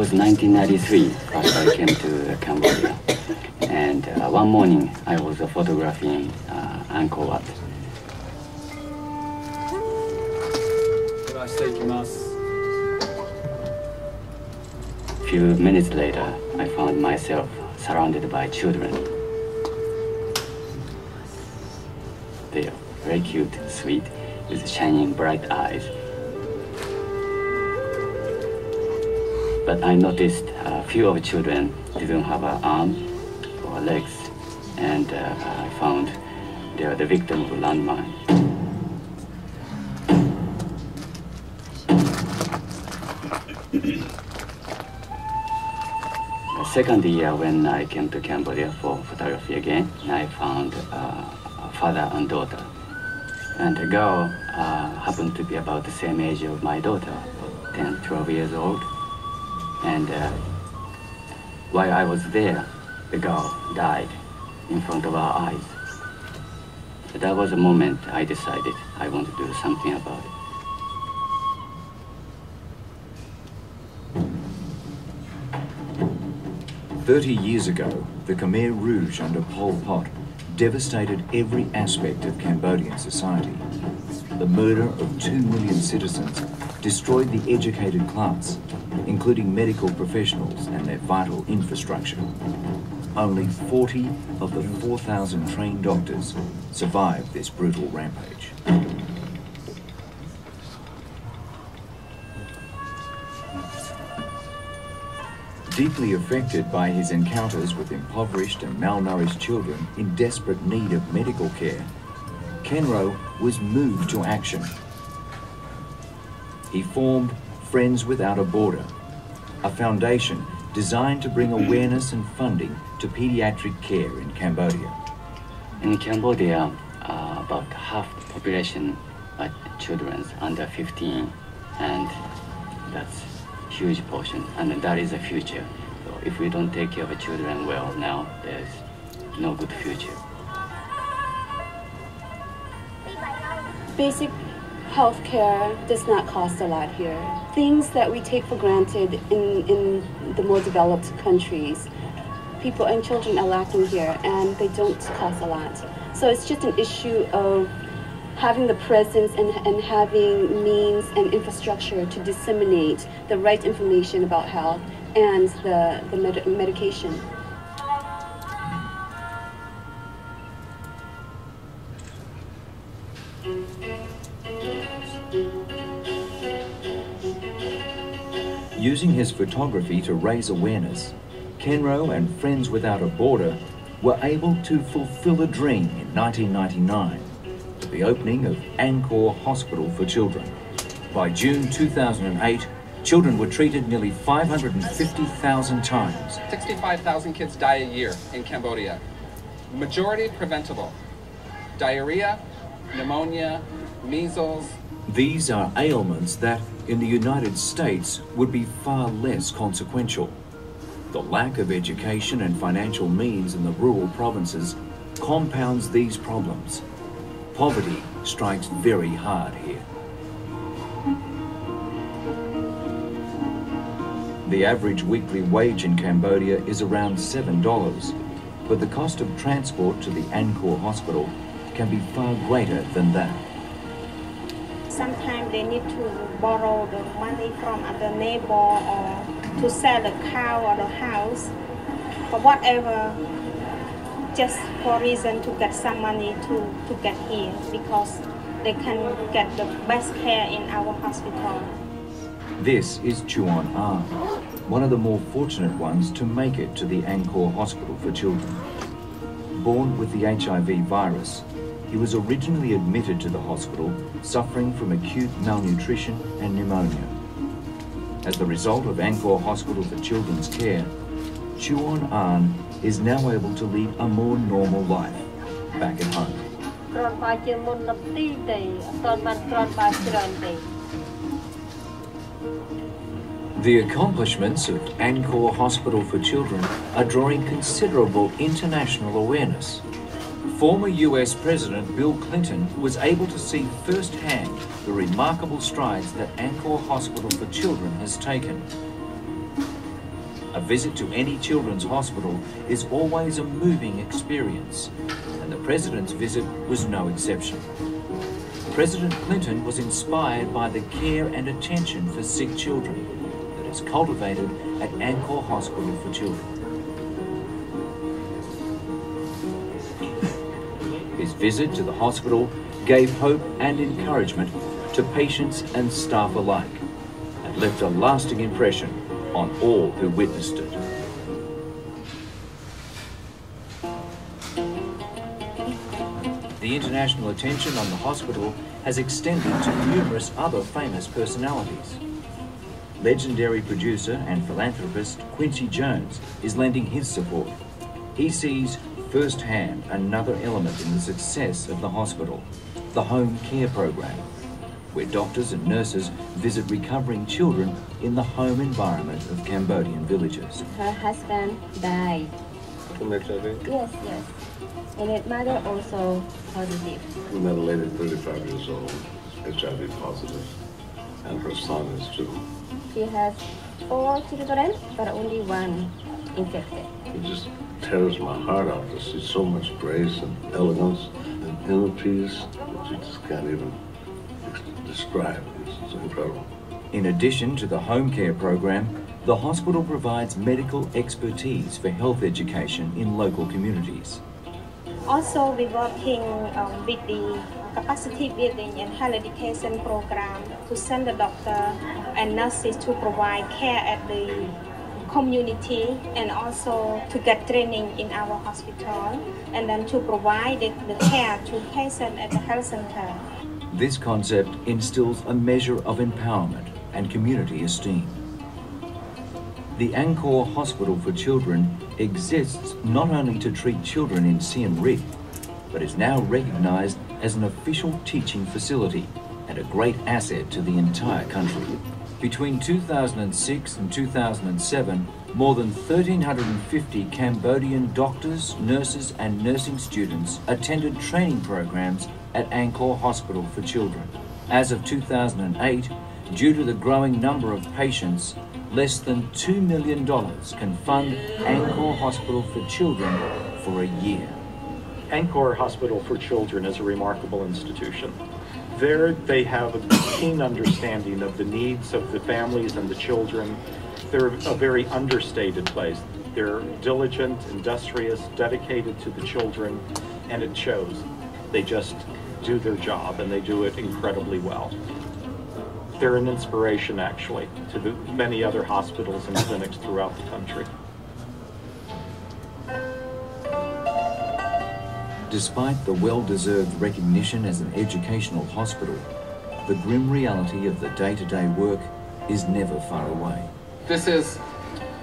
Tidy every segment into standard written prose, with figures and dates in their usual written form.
was 1993 first I came to Cambodia. And one morning I was photographing Angkor Wat. Few minutes later, I found myself surrounded by children. They are very cute, sweet, with shining bright eyes. But I noticed a few of the children didn't have an arm or legs, and I found they are the victim of a landmine. The second year when I came to Cambodia for photography again, I found a father and daughter. And the girl happened to be about the same age of my daughter, 10, 12 years old. And while I was there, the girl died in front of our eyes. That was the moment I decided I want to do something about it. "30 years ago, the Khmer Rouge under Pol Pot devastated every aspect of Cambodian society. The murder of 2 million citizens destroyed the educated class, including medical professionals and their vital infrastructure. Only 40 of the 4,000 trained doctors survived this brutal rampage." Deeply affected by his encounters with impoverished and malnourished children in desperate need of medical care, Kenro was moved to action. He formed Friends Without a Border, a foundation designed to bring awareness and funding to pediatric care in Cambodia. In Cambodia, about half the population are children under 15, and that's a huge portion, and that is the future. So if we don't take care of the children well now, there's no good future. Basic healthcare does not cost a lot here. Things that we take for granted in the more developed countries, people and children are lacking here, and they don't cost a lot. So it's just an issue of having the presence and having means and infrastructure to disseminate the right information about health and the medication. Using his photography to raise awareness, Kenro and Friends Without a Border were able to fulfill a dream in 1999 with the opening of Angkor Hospital for Children. By June 2008, children were treated nearly 550,000 times. 65,000 kids die a year in Cambodia. Majority preventable. Diarrhea, pneumonia, measles. These are ailments that, in the United States, would be far less consequential. The lack of education and financial means in the rural provinces compounds these problems. Poverty strikes very hard here. The average weekly wage in Cambodia is around $7, but the cost of transport to the Angkor Hospital can be far greater than that. Sometimes they need to borrow the money from other neighbor or to sell the cow or the house or whatever, just for reason to get some money to get here, because they can get the best care in our hospital. This is Chuan Ah, one of the more fortunate ones to make it to the Angkor Hospital for Children. Born with the HIV virus, he was originally admitted to the hospital suffering from acute malnutrition and pneumonia. As the result of Angkor Hospital for Children's care, Chuan An is now able to lead a more normal life back at home. The accomplishments of Angkor Hospital for Children are drawing considerable international awareness. Former US President Bill Clinton was able to see firsthand the remarkable strides that Angkor Hospital for Children has taken. A visit to any children's hospital is always a moving experience, and the President's visit was no exception. President Clinton was inspired by the care and attention for sick children that is cultivated at Angkor Hospital for Children. His visit to the hospital gave hope and encouragement to patients and staff alike and left a lasting impression on all who witnessed it. The international attention on the hospital has extended to numerous other famous personalities. Legendary producer and philanthropist Quincy Jones is lending his support. He sees firsthand another element in the success of the hospital, the home care program, where doctors and nurses visit recovering children in the home environment of Cambodian villages. Her husband died. From HIV? Yes, yes. And his mother also positive. We met a lady 35 years old, HIV positive, and her son is too. She has 4 children, but only 1 infected. It just tears my heart out to see so much grace and elegance and inner peace that you just can't even describe. It's incredible. In addition to the home care program, the hospital provides medical expertise for health education in local communities. Also, we're working with the capacity building and health education program to send the doctor and nurses to provide care at the community and also to get training in our hospital and then to provide the care to patients at the health center. This concept instills a measure of empowerment and community esteem. The Angkor Hospital for Children exists not only to treat children in Siem Reap, but is now recognized as an official teaching facility and a great asset to the entire country. Between 2006 and 2007, more than 1,350 Cambodian doctors, nurses and nursing students attended training programs at Angkor Hospital for Children. As of 2008, due to the growing number of patients, less than $2 million can fund Angkor Hospital for Children for a year. Angkor Hospital for Children is a remarkable institution. There they have a keen understanding of the needs of the families and the children. They're a very understated place. They're diligent, industrious, dedicated to the children, and it shows. They just do their job, and they do it incredibly well. They're an inspiration, actually, to the many other hospitals and clinics throughout the country. Despite the well-deserved recognition as an educational hospital, the grim reality of the day-to-day work is never far away. This is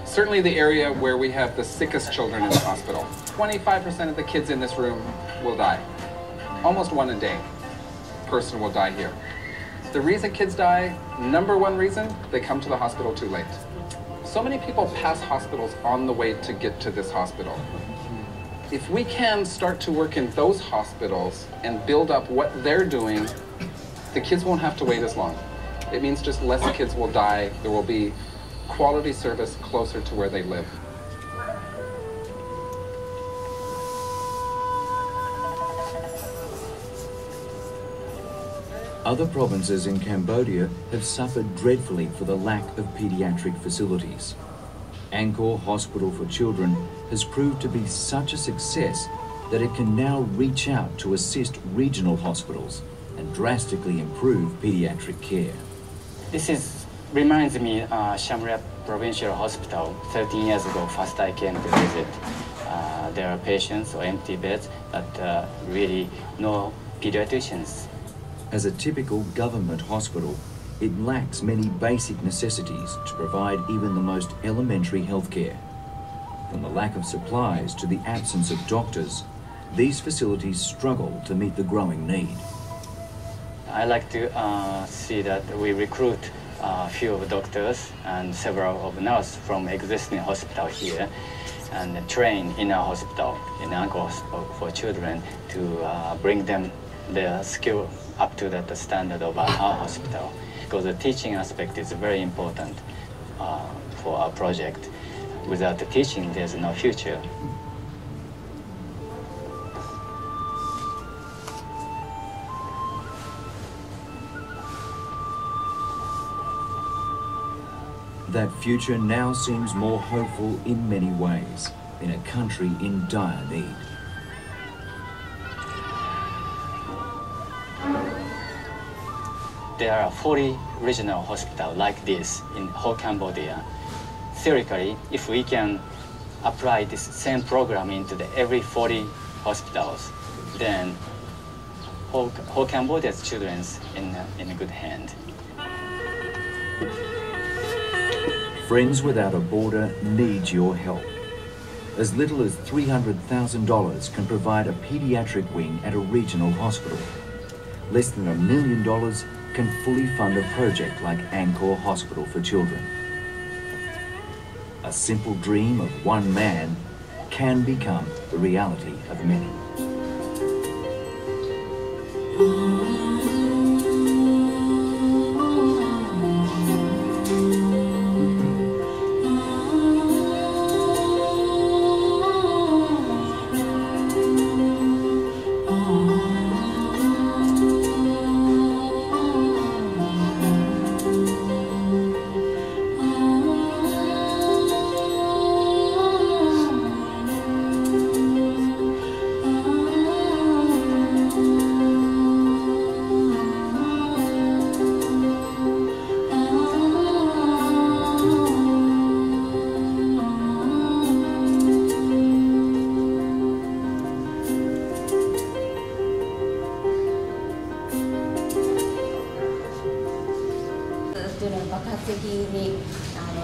certainly the area where we have the sickest children in the hospital. 25% of the kids in this room will die. Almost 1 a day person will die here. The reason kids die, number 1 reason, they come to the hospital too late. So many people pass hospitals on the way to get to this hospital. If we can start to work in those hospitals and build up what they're doing, the kids won't have to wait as long. It means just less kids will die. There will be quality service closer to where they live. Other provinces in Cambodia have suffered dreadfully for the lack of pediatric facilities. Angkor Hospital for Children has proved to be such a success that it can now reach out to assist regional hospitals and drastically improve pediatric care. This reminds me Siem Reap Provincial Hospital. 13 years ago, first I came to visit. There are patients or empty beds, but really no pediatricians. As a typical government hospital, it lacks many basic necessities to provide even the most elementary health care. From the lack of supplies to the absence of doctors, these facilities struggle to meet the growing need. I like to see that we recruit a few of doctors and several of nurses from existing hospital here and train in our hospital, in Angkor Hospital for Children, to bring them their skill up to the standard of our hospital. Because the teaching aspect is very important for our project. without the teaching, there's no future. That future now seems more hopeful in many ways, in a country in dire need. There are 40 regional hospitals like this in whole Cambodia. Theoretically, if we can apply this same program into every 40 hospitals, then whole Cambodia's children's in a good hand. Friends Without a Border needs your help. As little as $300,000 can provide a pediatric wing at a regional hospital. Less than $1 million can fully fund a project like Angkor Hospital for Children. A simple dream of one man can become the reality of many.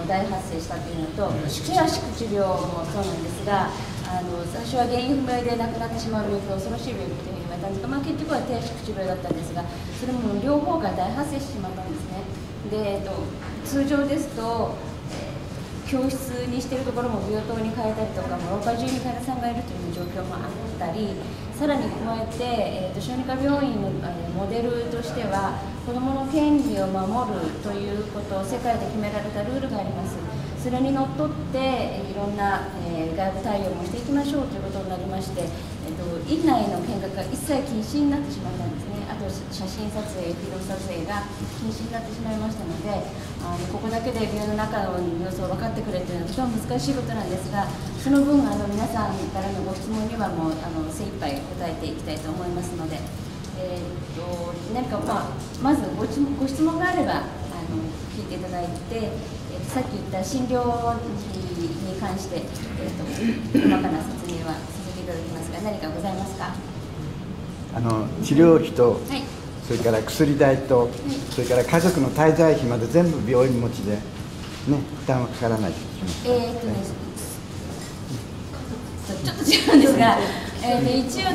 大発生したというのと、クラシック治療もそうなんですが、最初は原因不明で亡くなってしまう病気は恐ろしい病気というふうに言われたんですが、結局は低粛治療だったんですが、それも両方が大発生してしまったんですね。で、通常ですと、教室にしているところも病棟に変えたりとか、廊下中に患者さんがいるという状況もあったり、さらに加えて、小児科病院のモデルとしては、子どもの権利を守るということを世界で決められたルールがあります。それにのっとっていろんな外部対応もしていきましょうということになりまして、院内の見学が一切禁止になってしまったんですね。あと写真撮影、ビデオ撮影が禁止になってしまいましたので、ここだけで病院の中の様子を分かってくれというのはとても難しいことなんですが、その分皆さんからのご質問にはもう精一杯答えていきたいと思いますので、何かまずご質問があれば聞いていただいて、さっき言った診療費に関して、細かな説明はさせていただきますが、何かございますか。治療費と、はい、それから薬代と、はい、それから家族の滞在費まで全部病院持ちで、ね、負担はかからないと聞きました。ちょっと違うんですが、一応、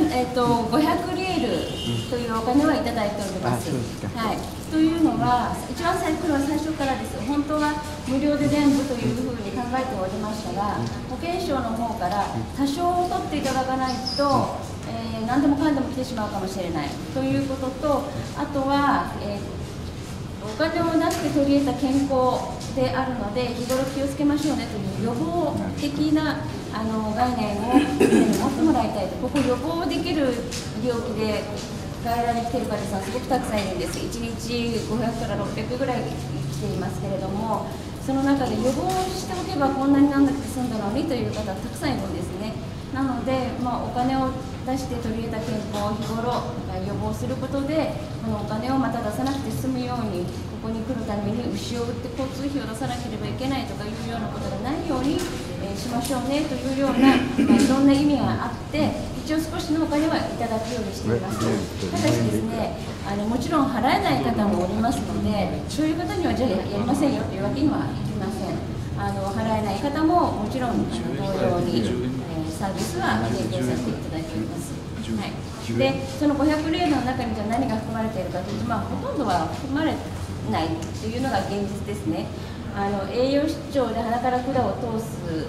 500リールというお金はいただいております。はい、というのは、一番これは最初からです。本当は無料で全部というふうに考えておりましたが、保健省の方から多少取っていただかないと、何でもかんでも来てしまうかもしれないということと、あとは、お金を出して取り入れた健康であるので、日頃気をつけましょうねという予防的な概念を持ってもらいたいと。ここ予防できる病気で外来に来ている患者さんすごくたくさんいるんです。1日500から600ぐらい来ていますけれども、その中で予防しておけばこんなになんなくて済んだのにという方はたくさんいるんですね。なので、お金を出して取り入れた健康を日頃予防することで、このお金をまた出さなくて済むように、ここに来るために牛を売って交通費を出さなければいけないとかいうようなことがないように、しましょうねというような、いろんな意味があって、一応少しのお金はいただくようにしています。ただしですね、もちろん払えない方もおりますので、そういう方にはじゃあやりませんよというわけにはいきません。払えない方ももちろん同様に、サービスは提供させていただいております。はい、で、その500例の中にじゃあ何が含まれているかというと、ほとんどは含まれないというのが現実ですね。栄養失調で鼻から管を通す、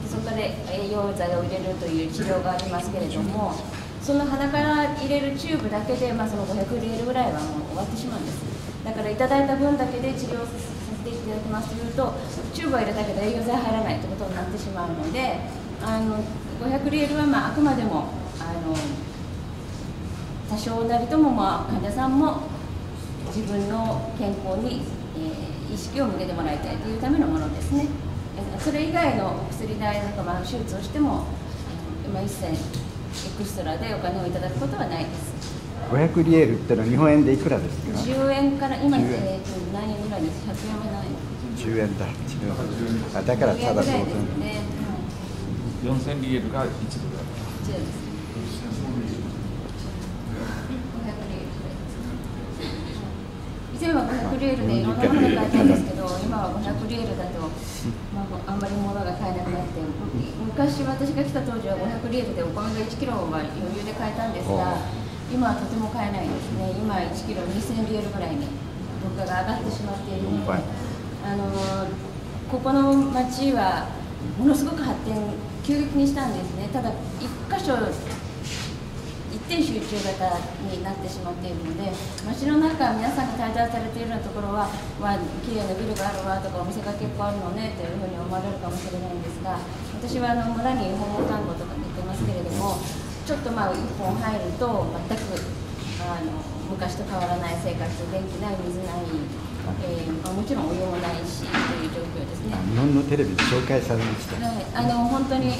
そこで栄養剤を入れるという治療がありますけれども、その鼻から入れるチューブだけで、その500レールぐらいはもう終わってしまうんです。だからいただいた分だけで治療させていただきますというと、チューブは入れたけど栄養剤入らないということになってしまうので、500リエルはあくまでも多少なりとも患者さんも自分の健康に、意識を向けてもらいたいというためのものですね。それ以外のお薬代とか、手術をしても一切エクストラでお金をいただくことはないです。500リエルってのは日本円でいくらですか？10円から今、何円ぐらいです？100円はない。10円だ。だからただそうですね。4000リエルが1ドルだ。1ドルです。以前は500リエルでいろんなものが買えたんですけど、今は500リエルだと、あんまり物が買えなくなって、昔私が来た当時は500リエルでお米が1キロは余裕で買えたんですが、今はとても買えないですね。今1キロ2000リエルぐらいに物価が上がってしまっているので、ここの町はものすごく発展急激にしたんですね。ただ一箇所一点集中型になってしまっているので、街の中皆さんが滞在されているようなところは綺麗なビルがあるわとかお店が結構あるのねというふうに思われるかもしれないんですが、私は村に訪問看護とかに行ってますけれども、ちょっと一本入ると全く昔と変わらない生活、電気ない、水ない、もちろんお湯もないしという状況ですね。日本のテレビで紹介されました。はい、本当に一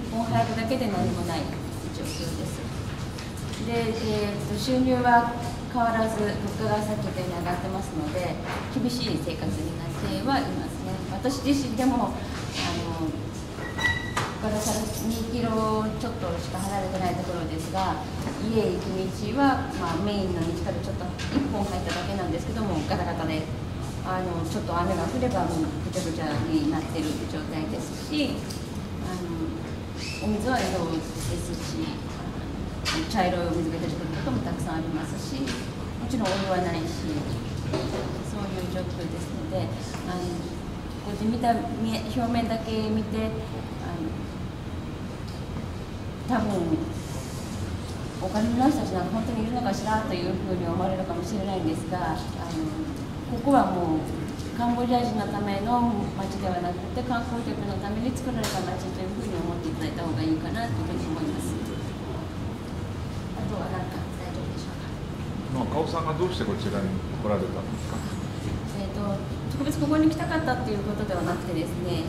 本入るだけで何もない状況です。で、収入は変わらず物価がさっき言ったように上がってますので、厳しい生活になってはいますね。私自身でもここから2キロちょっとしか離れてないところですが、家へ行く道は、メインの道からちょっと1本入っただけなんですけども、ガタガタでちょっと雨が降ればもうぐちゃぐちゃになっている状態ですし、お水は色ですし、茶色いお水が出てくることもたくさんありますし、もちろんお湯はないし、そういう状況ですので、こうやって表面だけ見て多分お金のない人たちなんか本当にいるのかしらというふうに思われるかもしれないんですが、ここはもうカンボジア人のための町ではなくて観光客のために作られた町というふうに思っていただいた方がいいかなというふうに思います。あとは何か大丈夫でしょうか。カオさんがどうしてこちらに来られたんですか？特別ここに来たかったということではなくてですね、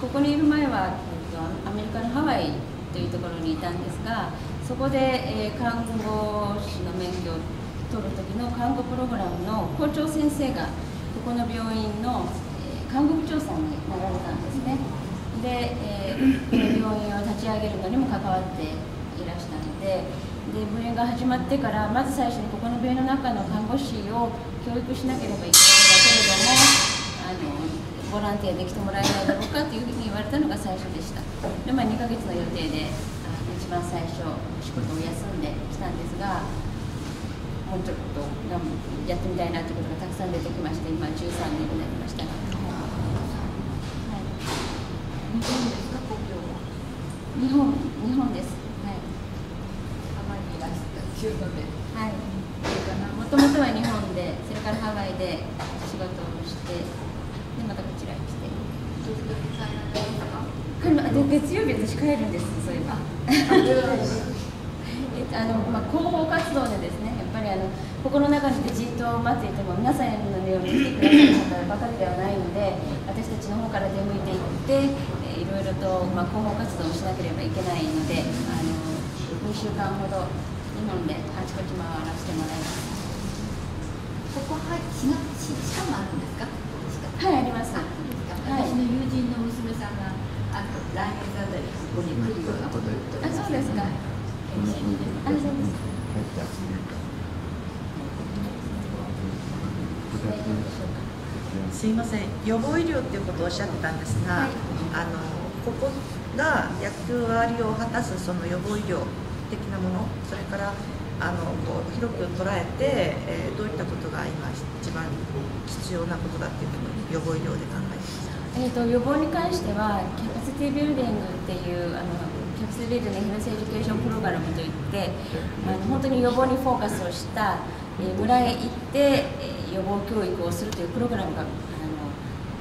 ここにいる前はアメリカのハワイというところにいたんですが、そこで、看護師の免許を取る時の看護プログラムの校長先生がここの病院の、看護部長さんになられたんですね。で、病院を立ち上げるのにも関わっていらしたので、病院が始まってからまず最初にここの病院の中の看護師を教育しなければいけないんだけれども、ボランティアで来てもらえないだろうかというふうに言われたのが最初でした。で、2ヶ月の予定で一番最初仕事を休んできたんですが、もうちょっとやってみたいなということがたくさん出てきまして、今13年になりました。はい、日本ですか？故郷は日本です。はい。ハワイにいらしたというので、はい。もともとは日本で、それからハワイで仕事をして、でまたこちらに来て。月曜日私帰るんです。そういえば。広報活動でですね、やっぱりここの中にいてじっと待っていても皆さんの目を見てくださる方ばかりではないので、私たちの方から出向いていっていろいろと広報活動をしなければいけないので、2週間ほど日本であちこち回らせてもらいます。ここは歯科もあるんですか？はい、あります。私の友人の娘さんが来月あたりここに来るようなことを言ってます。そうですか。すいません、予防医療っていうことをおっしゃってたんですが、はい、ここが役割を果たすその予防医療的なもの、それからこう広く捉えて、どういったことが今一番必要なことだっていうのを予防医療で考えてますか？予防に関してはキャパシティビルディングっていうキャパシティビルディングヘルスエデュケーションプログラムといって、本当に予防にフォーカスをした村へ行って、予防教育をするというプログラムが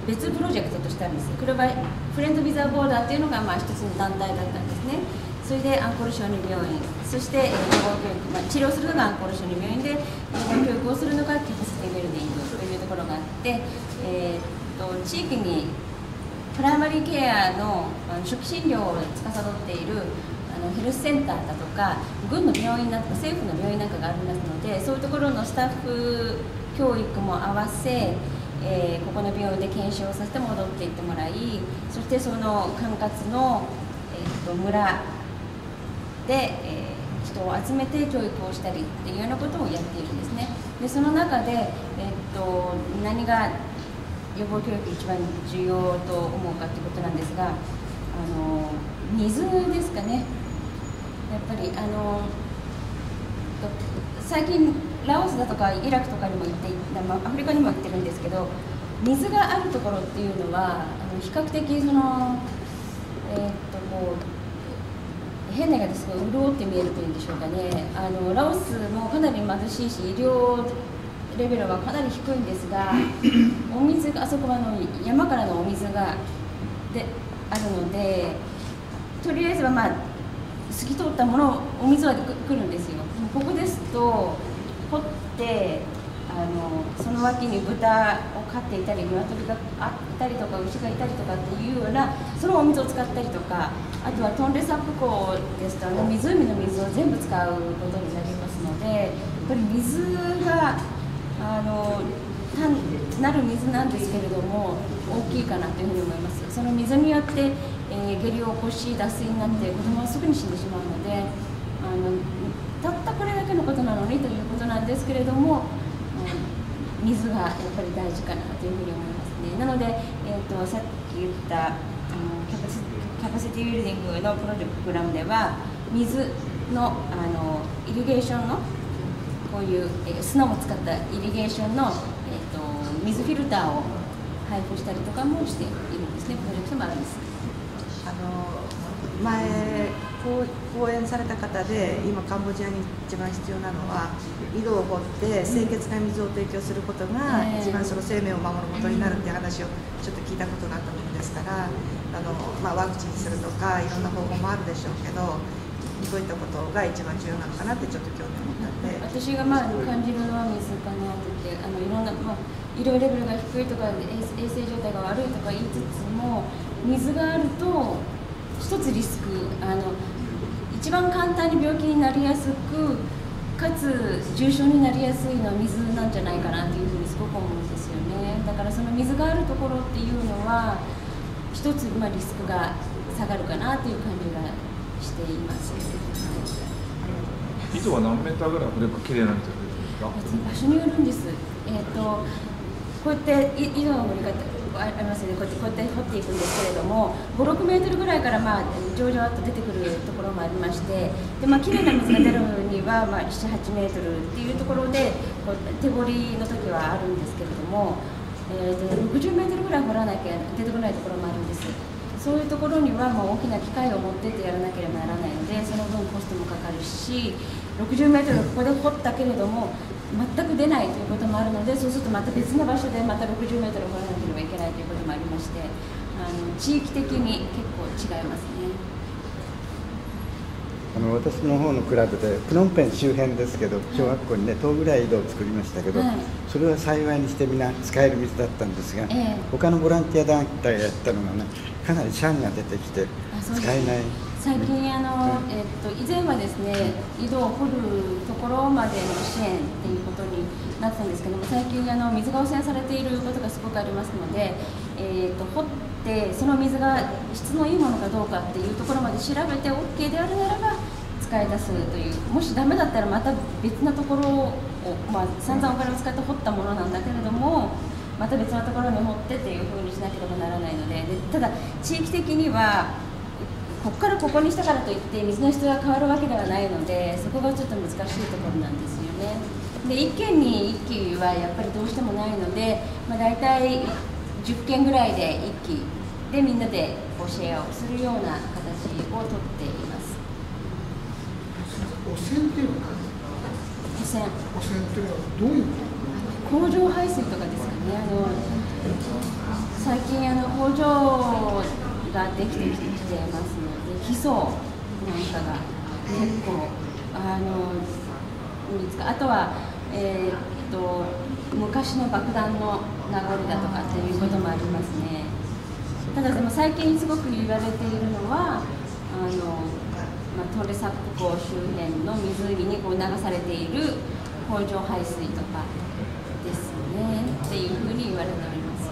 別プロジェクトとしてあるんです。これはフレンド・ビザー・ボーダーというのが一つの団体だったんですね。それでアンコール小児病院、そして予防教育、治療するのがアンコール小児病院で、予防教育をするのがキャパシティビルディングというところがあって、地域にプライマリーケアの初期診療を司っているヘルスセンターだとか、軍の病院だとか政府の病院なんかがありますので、そういうところのスタッフ教育も合わせ、ここの病院で研修をさせて戻っていってもらい、そしてその管轄の、村で、人を集めて教育をしたりっていうようなことをやっているんですね。でその中で、何が予防教育一番重要と思うかということなんですが、水ですかね。やっぱり最近ラオスだとかイラクとかにも行ってアフリカにも行ってるんですけど、水があるところっていうのは比較的そのこう変な言い方ですけど潤って見えるというんでしょうかね。ラオスもかなり貧しいし医療レベルはかなり低いんですが、お水があそこは山からのお水があるので、とりあえずは透き通ったものお水は来るんですよ。ここですと掘ってその脇に豚を飼っていたり鶏がいたりとか牛がいたりとかっていうようなそのお水を使ったりとか、あとはトンレサップ湖ですと湖の水を全部使うことになりますので、やっぱり水が単なる水なんですけれども大きいかなというふうに思います。その水によって下痢を起こし脱水になって子供はすぐに死んでしまうので、たったこれだけのことなのにということなんですけれども、水がやっぱり大事かなというふうに思いますね。なので、さっき言ったキャパシティビルディングのプログラムでは水のイリゲーションのこういう砂を使ったイリゲーションの、水フィルターを配布したりとかもしているんですね。プロジェクトもあるんです。前講演された方で今カンボジアに一番必要なのは井戸を掘って清潔な水を提供することが一番その生命を守ることになるっていう話をちょっと聞いたことがあったものですから、ワクチンするとかいろんな方法もあるでしょうけど、どういったことが一番重要なのかなってちょっと興味を持ったんで、私が感じるのは水かなって言って、いろんな、医療レベルが低いとか衛生状態が悪いとか言いつつも、水があると一つリスク、一番簡単に病気になりやすくかつ重症になりやすいのは水なんじゃないかなというふうにすごく思うんですよね。だからその水があるところっていうのは一つリスクが下がるかなという感じがしています。井戸は何メーターぐらい掘ればきれいな水が出るんですか？場所によるんです。こうやって井戸の掘り方ありますよね。こうやって掘っていくんですけれども、5、6メートルぐらいからジョージョワッと出てくるところもありまして、できれいな水が出るには7、8メートルっていうところで手掘りの時はあるんですけれども、60メートルぐらい掘らなきゃ出てこないところもあるんです。そういうところには大きな機械を持ってってやらなければならないので、その分コストもかかるし、60メートルここで掘ったけれども全く出ないということもあるので、そうするとまた別の場所でまた60メートル掘らなければいけないということもありまして、地域的に結構違いますね。私の方のクラブでプノンペン周辺ですけど、小学校にね10ぐらい井戸を作りましたけど、それは幸いにしてみんな使える水だったんですが、他のボランティア団体がやったのがね、かなりシャンが出てきて使えない。最近以前はですね、井戸を掘るところまでの支援っていうことになったんですけども、最近水が汚染されていることがすごくありますので、掘ってその水が質のいいものかどうかっていうところまで調べて OK であるならば使い出すという、もしダメだったらまた別なところを、散々お金を使って掘ったものなんだけれども、また別なところに掘ってっていうふうにしなければならないので、ただ地域的にはここからここにしたからといって水の質が変わるわけではないので、そこがちょっと難しいところなんですよね。で1軒に1機はやっぱりどうしてもないので、大体10軒ぐらいで1機でみんなでシェアをするような形をとっています。汚染っていうのは何ですか？汚汚染。汚染というのはどういう工場排水とかですかね。最近工場ができてきてますので、ヒ素なんかが結構あとは昔の爆弾の名残だとかっていうこともありますね。ただでも最近すごく言われているのはトレサップ港周辺の湖にこう流されている工場排水とかですねっていうふうに言われております。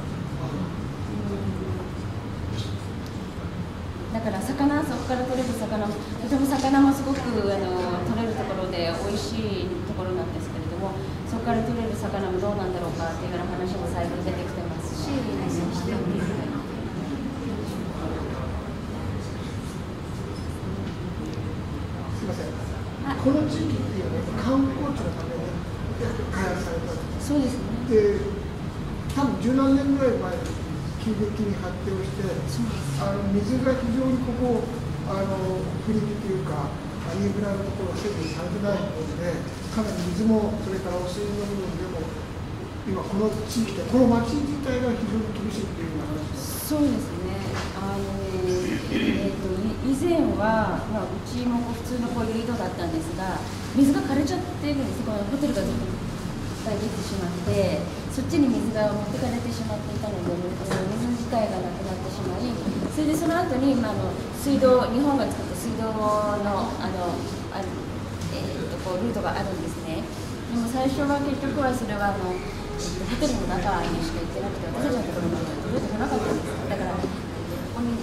だからそこから取れる魚もとても魚もすごく取れるところで美味しいところなんですけれども、そこから取れる魚もどうなんだろうかっていうような話も最近出てきてますし。この地域っていうのは観光地のために開発されたんです。そうですね。で、多分十何年ぐらい前に急激に発展をして、水が非常にここ国っていうかインフラのところが整備されてないので、かなり水もそれから汚水の部分でも今この地域でこの町自体が非常に厳しいっていうような話です。そうですね。以前は、うちも普通のこういう井戸だったんですが、水が枯れちゃってるんです。このホテルがずっとできてしまって、そっちに水が持ってかれてしまっていたので、水自体がなくなってしまい、それでその後に、水道、日本が作った水道のこうルートがあるんですね。でも最初は結局はそれはホテルの中にしか行ってなくて、私たちのところまで届いてこなかったんです。だからここに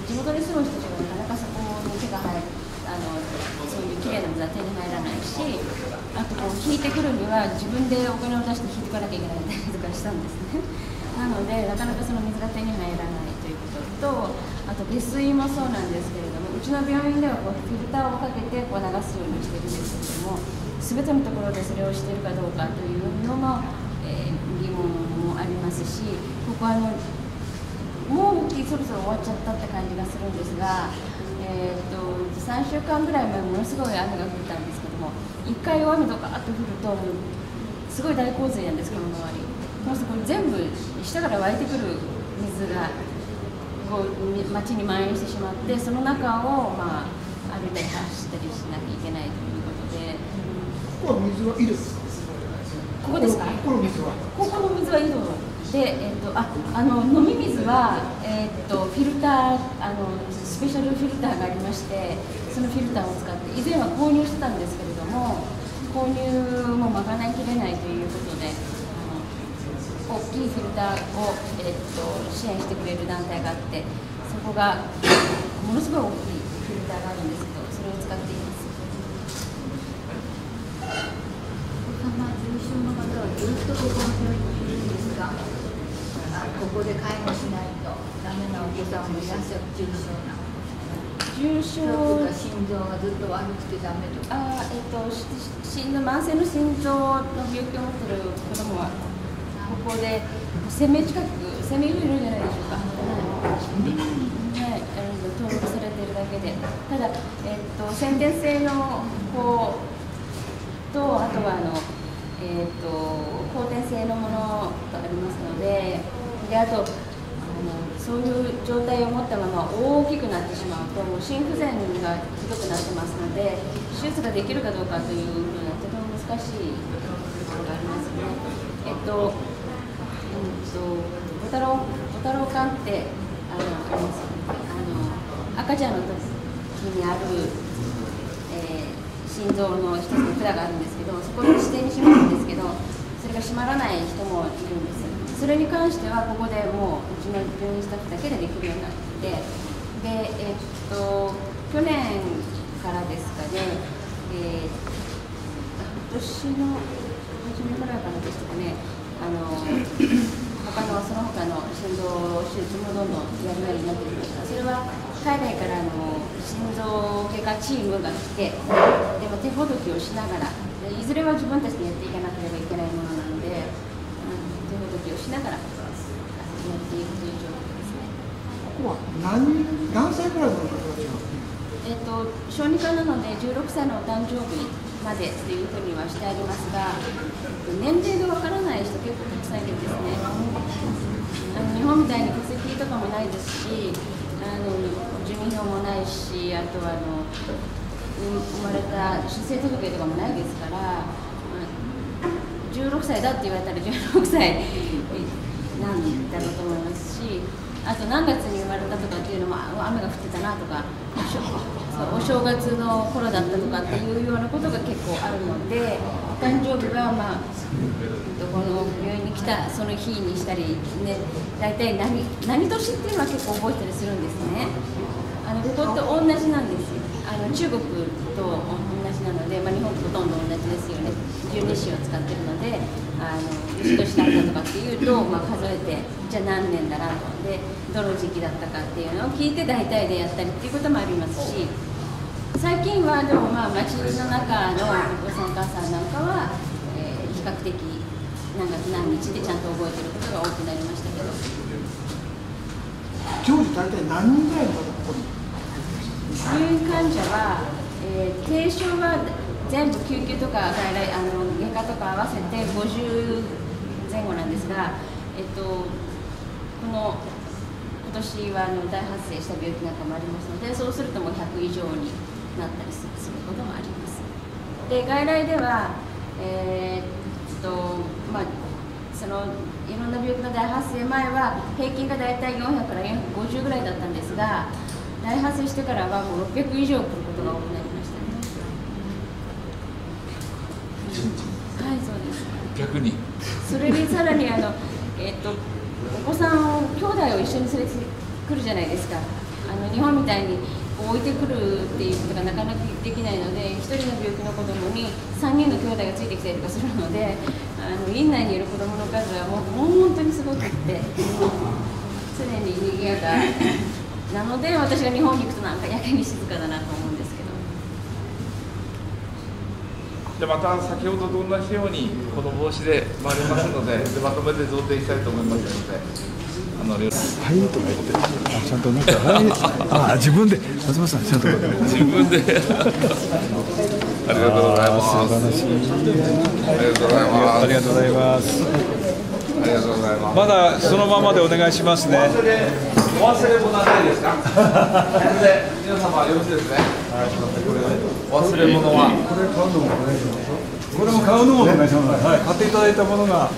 地元に住む人たちがなかなかそこに手が入る、そういうきれいな水は手に入らないし、あとこう引いてくるには自分でお金を出して引いていかなきゃいけないみたいなとかしたんですね。なのでなかなかその水が手に入らないということと、あと下水もそうなんですけれども、うちの病院ではこうフィルターをかけてこう流すようにしてるんですけれども、全てのところでそれをしているかどうかというのも、疑問もありますし、ここもうそろそろ終わっちゃったって感じがするんですが、3週間ぐらい前ものすごい雨が降ったんですけども、1回大雨とかあっと降るとすごい大洪水なんです、この周り。そうするとこれ全部下から湧いてくる水がこう町に蔓延してしまって、その中を歩いたり走ったりしなきゃいけないということで。ここは水はいいですか？ここですか？ここの水は。ここの水はいいので、飲み水はフィルタースペシャルフィルターがありまして、そのフィルターを使って以前は購入してたんですけれども、購入も賄いきれないということで、大きいフィルターを支援してくれる団体があって、そこがものすごい大きいフィルターがあるんですけど、それを使っています。重症の方はずっとここの病院にいるんですが、ここで介護しないとダメなお子さんもいらっしゃる。重症な心臓がずっと悪くてダメとか、慢性の心臓の病気を持っている子供はここで1000名近く、1000名いるんじゃないでしょうか、登録されているだけで。ただ、先天性の子と、あとは後天性のものがありますので、あとそういう状態を持ったまま大きくなってしまうと、心不全がひどくなってますので、手術ができるかどうかというふうなとても難しいところがありますね。ボタロウ管ってありますよね。赤ちゃんの時にある、心臓の一つの管があるんですけど、そこの指定に閉まるんですけど、それが閉まらない人もいるんです。それに関してはここでもううちの病院スタッフだけでできるようになって、で、去年からですかね、今年の初めからでしたかね、その他の心臓手術もどんどんやるようになってきました。それは海外から心臓外科チームが来て、でも手ほどきをしながら、いずれは自分たちでやっていかなければいけないものなので、手ほどきをしながらやっていくという状況ですね。ここは何歳くらいの方たちが？小児科なので16歳のお誕生日までというふうにはしてありますが、年齢がわからない人結構たくさんいるんですね。日本みたいに戸籍とかもないですし、住民票もないし、あとは生まれた出生届とかもないですから、16歳だって言われたら16歳なんだろうと思いますし、あと何月に生まれたとかっていうのも雨が降ってたなとか、お正月の頃だったとかっていうようなことが結構あるので、誕生日はこの病院に来たその日にしたりね、大体何年っていうのは結構覚えたりするんですね。ここと同じなんですよ。中国と同じなので、日本とほとんど同じですよね。十二支を使ってるので、年だったとかっていうと、数えて、じゃあ何年だなとで、どの時期だったかっていうのを聞いて大体でやったりっていうこともありますし、最近はでも町の中のお父さんお母さんなんかは、比較的何月何日でちゃんと覚えてることが多くなりましたけど。常時大体何人ぐらいの方が入院患者は、軽症は全部救急とか外来外科とか合わせて50前後なんですが、今年は大発生した病気なんかもありますので、そうするともう100以上になったりすることもあります。で、外来では、そのいろんな病気の大発生前は平均が大体400から450ぐらいだったんですが、大発生してからはもう600以上来ることが多くなりましたね。はい、そうです。逆に。それにさらにお子さんを兄弟を一緒に連れてくるじゃないですか。日本みたいに置いてくるっていうことがなかなかできないので、1人の病気の子供に3人の兄弟がついてきたりとかするので、院内にいる子供の数はもう本当にすごくって、常に賑やかなので、私が日本に行くとなんかやけに静かだなと思うんですけど。でまた先ほどと同じようにこの帽子で回りますので、まとめて贈呈したいと思いますので。はいとか言って、ちゃんとなんか自分で松本さんちゃんと自分でありがとうございます。素晴らしい。ありがとうございます。ありがとうございます。ありがとうございます。まだそのままでお願いしますね。お忘れ物はないですか？皆様よろしいですね。お忘れ物は。これ買うのもお願いします。これも買うのもお願いします。はい、買っていただいたものが